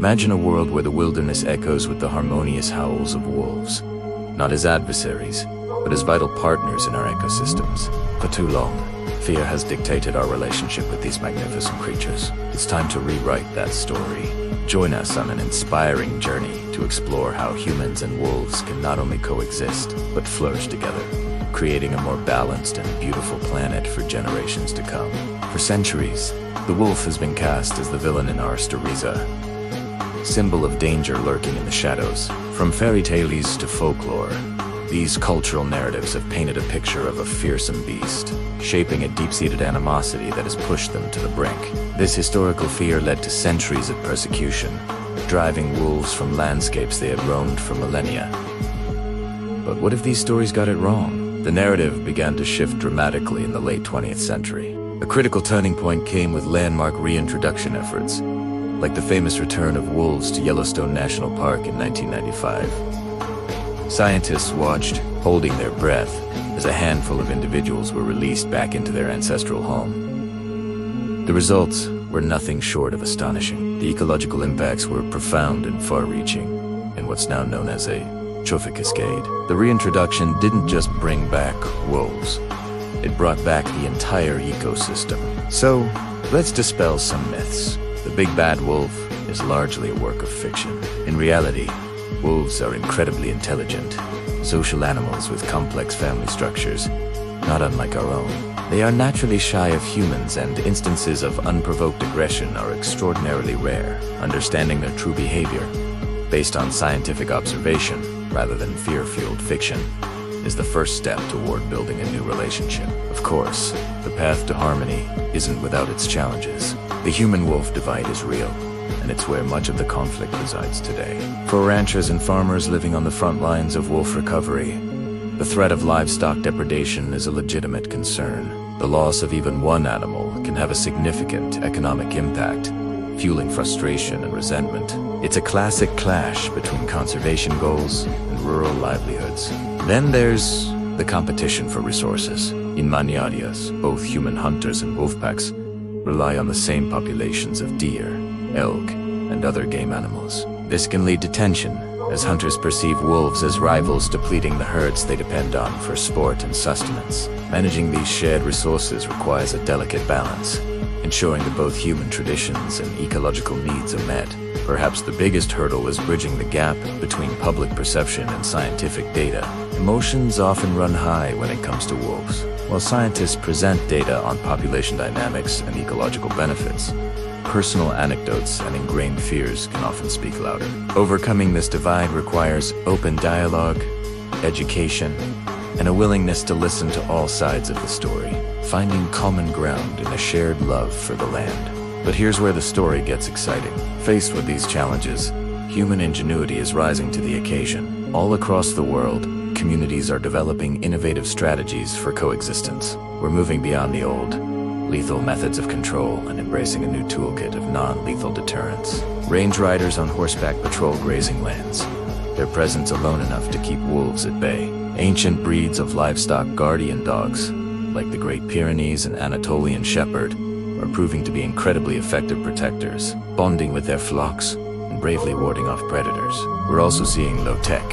Imagine a world where the wilderness echoes with the harmonious howls of wolves, not as adversaries, but as vital partners in our ecosystems. For too long, fear has dictated our relationship with these magnificent creatures. It's time to rewrite that story. Join us on an inspiring journey to explore how humans and wolves can not only coexist, but flourish together, creating a more balanced and beautiful planet for generations to come. For centuries, the wolf has been cast as the villain in our stories, symbol of danger lurking in the shadows. From fairy tales to folklore, these cultural narratives have painted a picture of a fearsome beast, shaping a deep-seated animosity that has pushed them to the brink. This historical fear led to centuries of persecution, driving wolves from landscapes they had roamed for millennia. But what if these stories got it wrong? The narrative began to shift dramatically in the late 20th century. A critical turning point came with landmark reintroduction efforts, like the famous return of wolves to Yellowstone National Park in 1995. Scientists watched, holding their breath, as a handful of individuals were released back into their ancestral home. The results were nothing short of astonishing. The ecological impacts were profound and far-reaching, in what's now known as a trophic cascade. The reintroduction didn't just bring back wolves, it brought back the entire ecosystem. So, let's dispel some myths. The big bad wolf is largely a work of fiction. In reality, wolves are incredibly intelligent, social animals with complex family structures, not unlike our own. They are naturally shy of humans, and instances of unprovoked aggression are extraordinarily rare. Understanding their true behavior, based on scientific observation rather than fear-fueled fiction, is the first step toward building a new relationship. Of course, the path to harmony isn't without its challenges. The human-wolf divide is real, and it's where much of the conflict resides today. For ranchers and farmers living on the front lines of wolf recovery, the threat of livestock depredation is a legitimate concern. The loss of even one animal can have a significant economic impact, fueling frustration and resentment. It's a classic clash between conservation goals and rural livelihoods. Then there's the competition for resources. In many areas, both human hunters and wolf packs rely on the same populations of deer, elk, and other game animals. This can lead to tension, as hunters perceive wolves as rivals, depleting the herds they depend on for sport and sustenance. Managing these shared resources requires a delicate balance, ensuring that both human traditions and ecological needs are met. Perhaps the biggest hurdle is bridging the gap between public perception and scientific data. Emotions often run high when it comes to wolves. While scientists present data on population dynamics and ecological benefits, personal anecdotes and ingrained fears can often speak louder. Overcoming this divide requires open dialogue, education, and a willingness to listen to all sides of the story, finding common ground in a shared love for the land. But here's where the story gets exciting. Faced with these challenges, human ingenuity is rising to the occasion. All across the world, communities are developing innovative strategies for coexistence. We're moving beyond the old, lethal methods of control and embracing a new toolkit of non-lethal deterrence. Range riders on horseback patrol grazing lands, their presence alone enough to keep wolves at bay. Ancient breeds of livestock guardian dogs, like the Great Pyrenees and Anatolian Shepherd, are proving to be incredibly effective protectors, bonding with their flocks and bravely warding off predators. We're also seeing low-tech,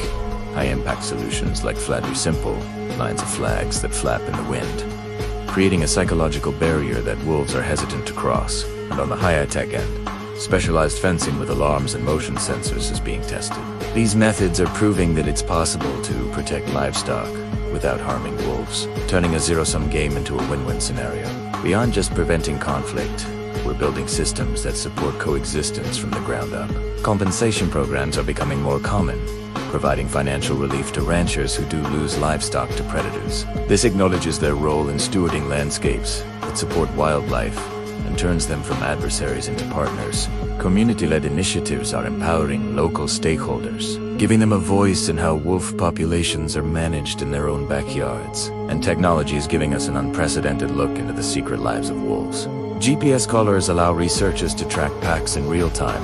high-impact solutions like Flattery Simple, lines of flags that flap in the wind, creating a psychological barrier that wolves are hesitant to cross. And on the high-tech end, specialized fencing with alarms and motion sensors is being tested. These methods are proving that it's possible to protect livestock without harming wolves, turning a zero-sum game into a win-win scenario. Beyond just preventing conflict, we're building systems that support coexistence from the ground up. Compensation programs are becoming more common, providing financial relief to ranchers who do lose livestock to predators. This acknowledges their role in stewarding landscapes that support wildlife and turns them from adversaries into partners. Community-led initiatives are empowering local stakeholders, giving them a voice in how wolf populations are managed in their own backyards. And technology is giving us an unprecedented look into the secret lives of wolves. GPS collars allow researchers to track packs in real time,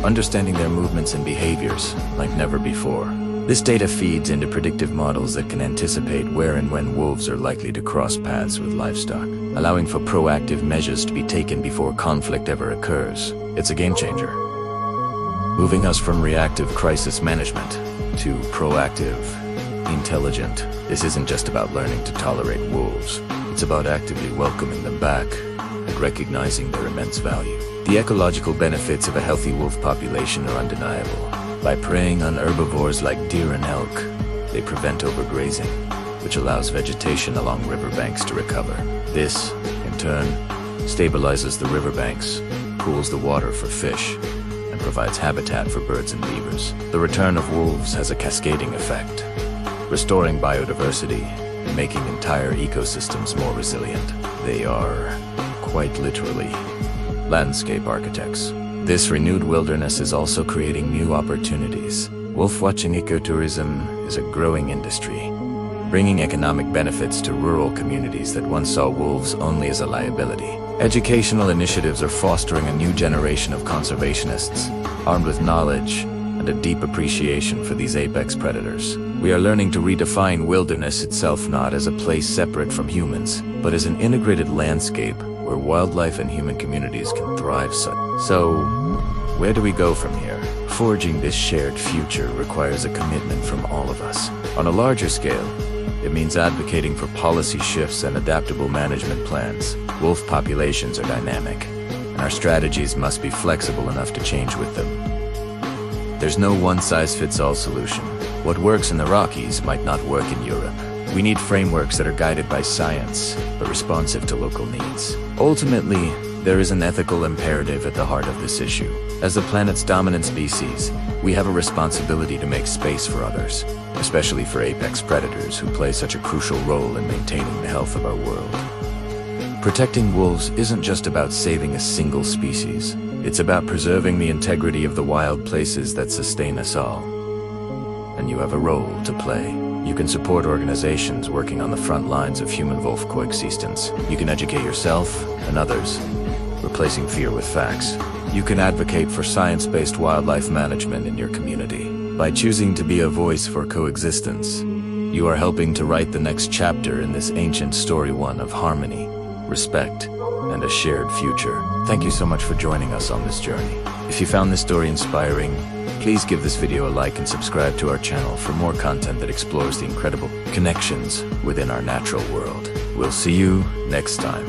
understanding their movements and behaviors like never before. This data feeds into predictive models that can anticipate where and when wolves are likely to cross paths with livestock, allowing for proactive measures to be taken before conflict ever occurs. It's a game changer. moving us from reactive crisis management to proactive, intelligent. This isn't just about learning to tolerate wolves. It's about actively welcoming them back and recognizing their immense value. The ecological benefits of a healthy wolf population are undeniable. By preying on herbivores like deer and elk, they prevent overgrazing, which allows vegetation along riverbanks to recover. This, in turn, stabilizes the riverbanks, cools the water for fish, and provides habitat for birds and beavers. The return of wolves has a cascading effect, restoring biodiversity and making entire ecosystems more resilient. They are, quite literally, landscape architects. This renewed wilderness is also creating new opportunities. Wolf-watching ecotourism is a growing industry, bringing economic benefits to rural communities that once saw wolves only as a liability. Educational initiatives are fostering a new generation of conservationists, armed with knowledge and a deep appreciation for these apex predators. We are learning to redefine wilderness itself not as a place separate from humans, but as an integrated landscape where wildlife and human communities can thrive. So, where do we go from here? Forging this shared future requires a commitment from all of us. On a larger scale, it means advocating for policy shifts and adaptable management plans. Wolf populations are dynamic, and our strategies must be flexible enough to change with them. There's no one-size-fits-all solution. What works in the Rockies might not work in Europe. We need frameworks that are guided by science, but responsive to local needs. Ultimately, there is an ethical imperative at the heart of this issue. As the planet's dominant species, we have a responsibility to make space for others, especially for apex predators who play such a crucial role in maintaining the health of our world. Protecting wolves isn't just about saving a single species. It's about preserving the integrity of the wild places that sustain us all. And you have a role to play. You can support organizations working on the front lines of human-wolf coexistence. You can educate yourself and others, replacing fear with facts. You can advocate for science-based wildlife management in your community. By choosing to be a voice for coexistence, you are helping to write the next chapter in this ancient story, one of harmony, respect, and a shared future. Thank you so much for joining us on this journey. If you found this story inspiring, please give this video a like and subscribe to our channel for more content that explores the incredible connections within our natural world. We'll see you next time.